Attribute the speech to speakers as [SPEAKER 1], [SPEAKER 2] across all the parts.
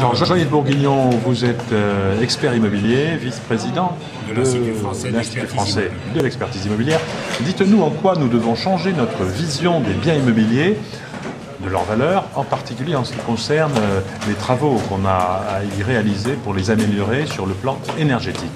[SPEAKER 1] Alors, Jean-Yves Bourguignon, vous êtes expert immobilier, vice-président
[SPEAKER 2] de l'Institut français
[SPEAKER 1] de l'expertise immobilière. Dites-nous en quoi nous devons changer notre vision des biens immobiliers, de leur valeur, en particulier en ce qui concerne les travaux qu'on a à y réaliser pour les améliorer sur le plan énergétique.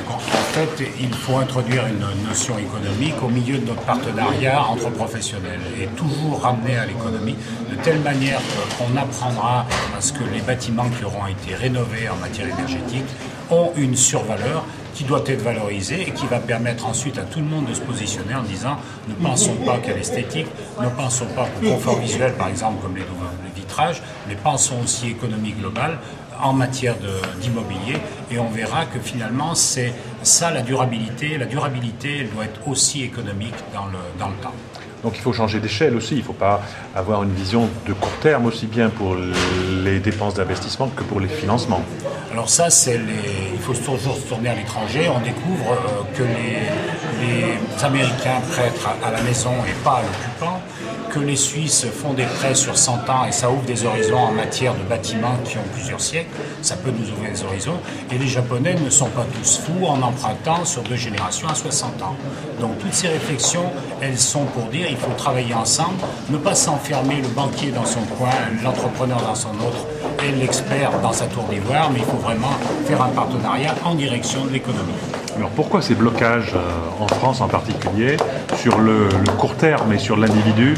[SPEAKER 2] En fait, il faut introduire une notion économique au milieu de notre partenariat entre professionnels et toujours ramener à l'économie de telle manière qu'on apprendra à ce que les bâtiments qui auront été rénovés en matière énergétique ont une survaleur qui doit être valorisée et qui va permettre ensuite à tout le monde de se positionner en disant ne pensons pas qu'à l'esthétique, ne pensons pas au confort visuel par exemple comme les vitrages, mais pensons aussi économie globale en matière d'immobilier et on verra que finalement c'est ça la durabilité. La durabilité elle doit être aussi économique dans le temps.
[SPEAKER 1] Donc il faut changer d'échelle aussi, il ne faut pas avoir une vision de court terme aussi bien pour les dépenses d'investissement que pour les financements.
[SPEAKER 2] Alors ça, il faut toujours se tourner à l'étranger. On découvre que les Américains prêtent à la maison et pas à l'occupant, que les Suisses font des prêts sur 100 ans et ça ouvre des horizons en matière de bâtiments qui ont plusieurs siècles. Ça peut nous ouvrir des horizons. Et les Japonais ne sont pas tous fous en empruntant sur 2 générations à 60 ans. Donc toutes ces réflexions, elles sont pour dire il faut travailler ensemble, ne pas s'enfermer le banquier dans son coin, l'entrepreneur dans son autre et l'expert dans sa tour d'ivoire, mais il faut vraiment faire un partenariat en direction de l'économie.
[SPEAKER 1] Alors pourquoi ces blocages en France en particulier, sur le court terme et sur l'individu?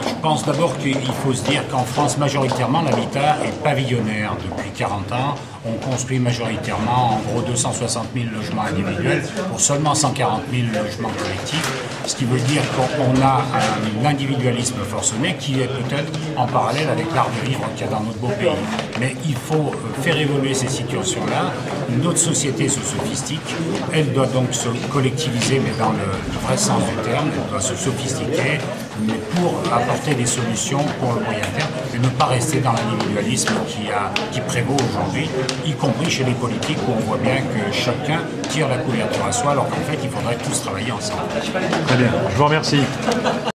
[SPEAKER 2] Je pense d'abord qu'il faut se dire qu'en France, majoritairement, l'habitat est pavillonnaire depuis 40 ans. On construit majoritairement, en gros, 260 000 logements individuels pour seulement 140 000 logements collectifs, ce qui veut dire qu'on a un individualisme forcené qui est peut-être en parallèle avec l'art de vivre qu'il y a dans notre beau pays. Mais il faut faire évoluer ces situations-là. Notre société se sophistique, elle doit donc se collectiviser, mais dans le vrai sens du terme, elle doit se sophistiquer, mais pour apporter des solutions pour le moyen terme et ne pas rester dans l'individualisme qui prévaut aujourd'hui, y compris chez les politiques où on voit bien que chacun tire la couverture à soi alors qu'en fait il faudrait tous travailler ensemble.
[SPEAKER 1] Très bien, je vous remercie.